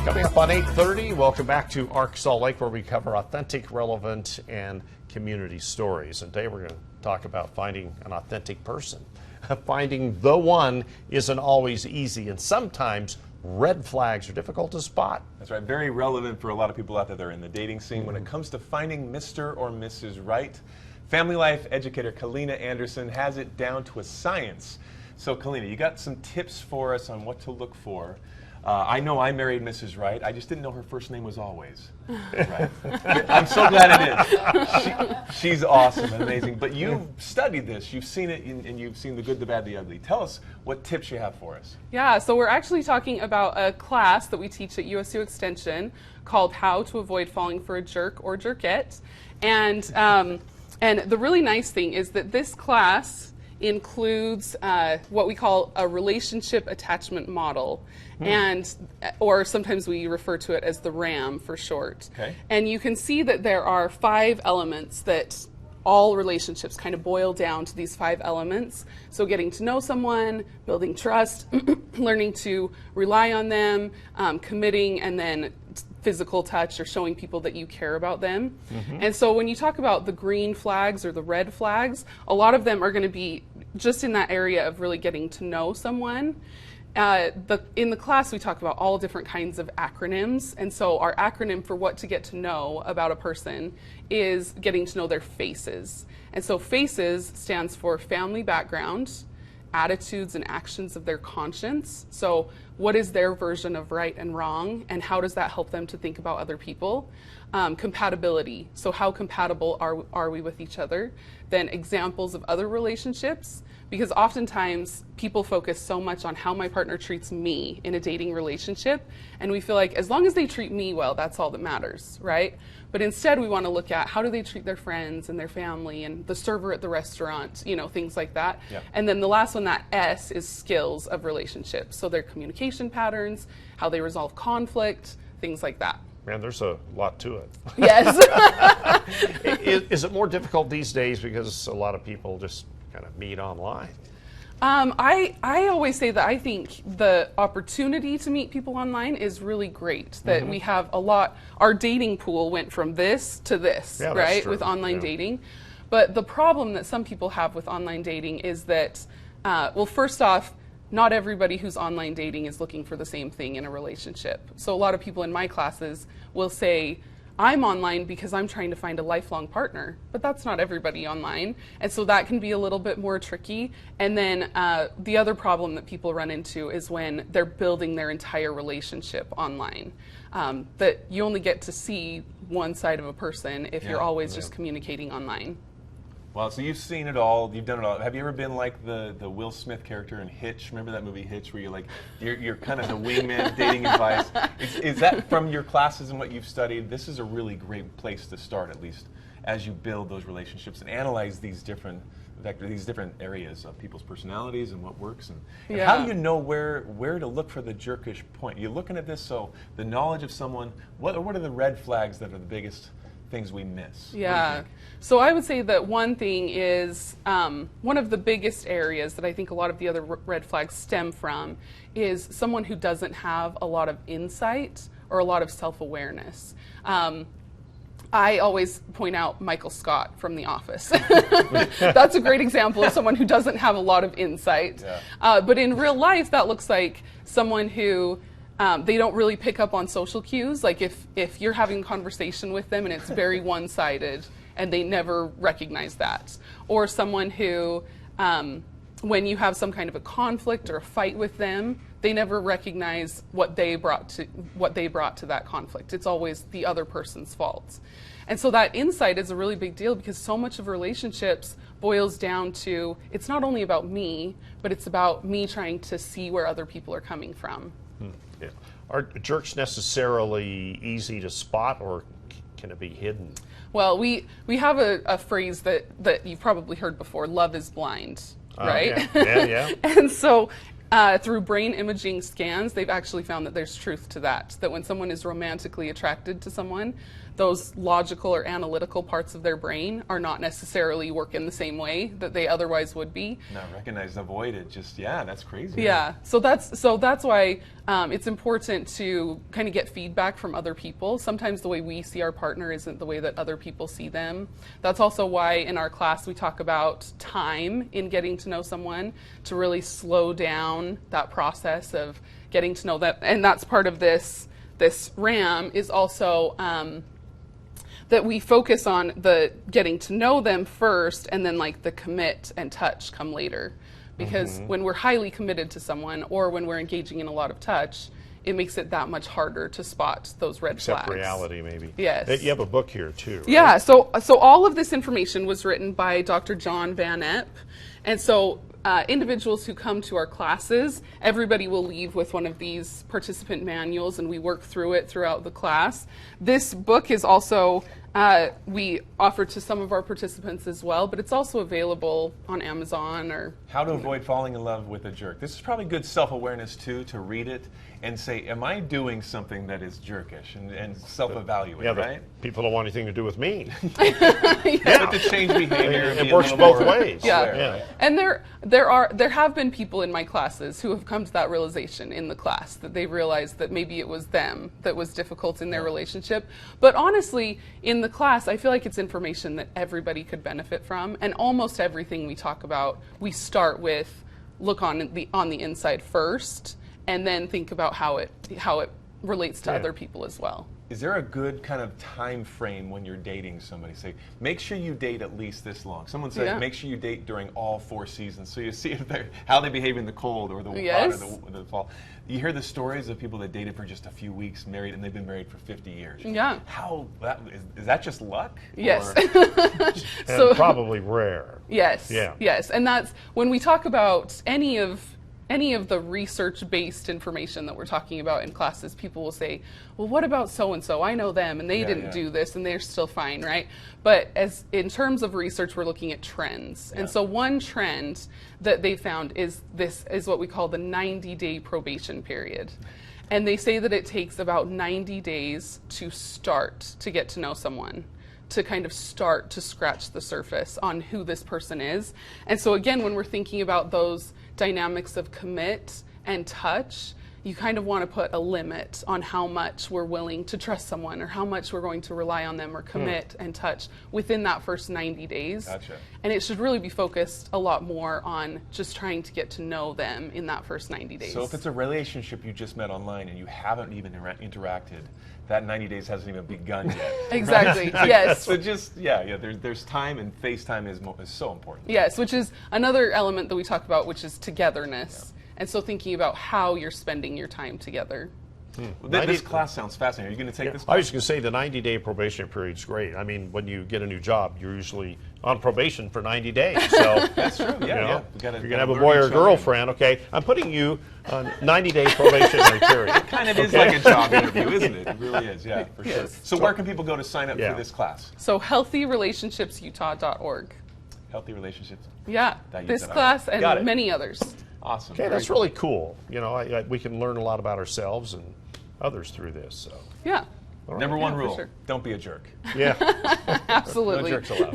Coming up on 8:30, welcome back to ARC Salt Lake, where we cover authentic, relevant, and community stories. And today we're going to talk about finding an authentic person. Finding the one isn't always easy, and sometimes red flags are difficult to spot. That's right. Very relevant for a lot of people out there that are in the dating scene when it comes to finding Mr. or Mrs. Right. Family Life Educator Kaleena Anderson has it down to a science. So, Kaleena, you got some tips for us on what to look for. I know I married Mrs. Right. I just didn't know her first name was always Right. I'm so glad it is. She's awesome and amazing. But you've studied this. You've seen it, and you've seen the good, the bad, the ugly. Tell us what tips you have for us. Yeah, so we're actually talking about a class that we teach at USU Extension called How to Avoid Falling for a Jerk or Jerkette. And the really nice thing is that this class includes what we call a relationship attachment model, or sometimes we refer to it as the RAM for short. Okay. And you can see that there are 5 elements that all relationships kind of boil down to, these 5 elements. So getting to know someone, building trust, learning to rely on them, committing, and then physical touch, or showing people that you care about them. And so when you talk about the green flags or the red flags, a lot of them are going to be just in that area of really getting to know someone. In the class, we talk about all different kinds of acronyms. And so our acronym for what to get to know about a person is getting to know their FACEs. And so FACEs stands for family background, attitudes and actions of their conscience. So what is their version of right and wrong, and how does that help them to think about other people? Compatibility. So how compatible are we with each other? Then examples of other relationships, because oftentimes people focus so much on how my partner treats me in a dating relationship, and we feel like as long as they treat me well, that's all that matters, right? But instead we want to look at how do they treat their friends and their family and the server at the restaurant, things like that. Yep. And then the last one, that S, is skills of relationships. So their communication patterns, how they resolve conflict, things like that. Man, there's a lot to it. Yes. Is it more difficult these days because a lot of people just kind of meet online? I always say that I think the opportunity to meet people online is really great, that we have a lot. Our dating pool went from this to this, Yeah, that's right, true. with online Yeah. dating. But the problem that some people have with online dating is that, well, first off, not everybody who's online dating is looking for the same thing in a relationship. So a lot of people in my classes will say, I'm online because I'm trying to find a lifelong partner, but that's not everybody online. And so that can be a little bit more tricky. And then the other problem that people run into is when they're building their entire relationship online, that you only get to see one side of a person if you're always just communicating online. Well, so you've seen it all. You've done it all. Have you ever been like the Will Smith character in Hitch? Remember that movie Hitch, where you're kind of the wingman dating advice? Is that from your classes and what you've studied? This is a really great place to start, at least as you build those relationships and analyze these different areas of people's personalities and what works. And how do you know where to look for the jerkish point? You're looking at this, so the knowledge of someone. What are the red flags that are the biggest things we miss? Yeah. So I would say that one thing is, one of the biggest areas that I think a lot of the other red flags stem from is someone who doesn't have a lot of insight or a lot of self-awareness. I always point out Michael Scott from The Office. That's a great example of someone who doesn't have a lot of insight. Yeah. But in real life, that looks like someone who they don't really pick up on social cues. Like if you're having a conversation with them and it's very one-sided and they never recognize that. Or someone who, when you have some kind of a conflict or a fight with them, they never recognize what they brought to that conflict. It's always the other person's fault. And so that insight is a really big deal, because so much of relationships boils down to, it's not only about me, but it's about me trying to see where other people are coming from. Yeah. Are jerks necessarily easy to spot, or can it be hidden? Well, we have a phrase that you've probably heard before: love is blind, right? Yeah. And so through brain imaging scans, they've actually found that there's truth to that, that when someone is romantically attracted to someone, those logical or analytical parts of their brain are not necessarily working the same way that they otherwise would be. Not recognized, avoided, just, yeah, that's crazy. Yeah, so that's why it's important to kind of get feedback from other people. Sometimes the way we see our partner isn't the way that other people see them. That's also why in our class we talk about time in getting to know someone, to really slow down that process of getting to know them. And that's part of this RAM is also that we focus on the getting to know them first, and then like the commit and touch come later. Because when we're highly committed to someone, or when we're engaging in a lot of touch, it makes it that much harder to spot those red flags. Except reality, maybe. Yes. You have a book here, too, right? Yeah, so all of this information was written by Dr. John Van Epp. And so individuals who come to our classes, everybody will leave with one of these participant manuals, and we work through it throughout the class. This book is also, we offer to some of our participants as well, but it's also available on Amazon or... How to avoid falling in love with a jerk. This is probably good self-awareness, too, to read it and say, am I doing something that is jerkish, and self-evaluate, right? People don't want anything to do with me. But to change behavior. It works both ways. Yeah. And there have been people in my classes who have come to that realization in the class, that they realized that maybe it was them that was difficult in their relationship. But honestly, in the class, I feel like it's information that everybody could benefit from, and almost everything we talk about, we start with look on the inside first, and then think about how it relates to other people as well. Is there a good kind of time frame when you're dating somebody? Say, make sure you date at least this long. Someone said, make sure you date during all 4 seasons, so you see if how they behave in the cold or the hot or the fall. You hear the stories of people that dated for just a few weeks, married, and they've been married for 50 years. Yeah. Is that just luck? Yes. And probably rare. Yes. Yeah. Yes. And that's when we talk about any of the research-based information that we're talking about in classes, people will say, well, what about so-and-so? I know them, and they didn't do this, and they're still fine, right? But in terms of research, we're looking at trends. And so one trend that they found is what we call the 90-day probation period. And they say that it takes about 90 days to start to get to know someone, to kind of start to scratch the surface on who this person is. And so again, when we're thinking about those dynamics of commit and touch, you kind of want to put a limit on how much we're willing to trust someone, or how much we're going to rely on them or commit and touch within that first 90 days. Gotcha. And it should really be focused a lot more on just trying to get to know them in that first 90 days. So if it's a relationship you just met online and you haven't even interacted, that 90 days hasn't even begun yet. Exactly, yes. So just, there's time, and FaceTime is so important. Yes, which is another element that we talk about, which is togetherness. And so thinking about how you're spending your time together. Well, this class sounds fascinating. Are you going to take this class? I was going to say the 90-day probation period is great. I mean, when you get a new job, you're usually on probation for 90 days. So that's true. Yeah, you know, if you're going to have a boy or a girlfriend, okay, I'm putting you on 90-day probationary period. It kind of is like a job interview, isn't it? It really is, yeah, for sure. So where can people go to sign up for this class? So healthyrelationshipsutah.org. Healthy Relationships. Yeah, this class and many others. Awesome. Okay, that's really cool. You know, we can learn a lot about ourselves and others through this. So. Yeah. Number one rule, sure. don't be a jerk. Yeah. Absolutely. No jerks allowed.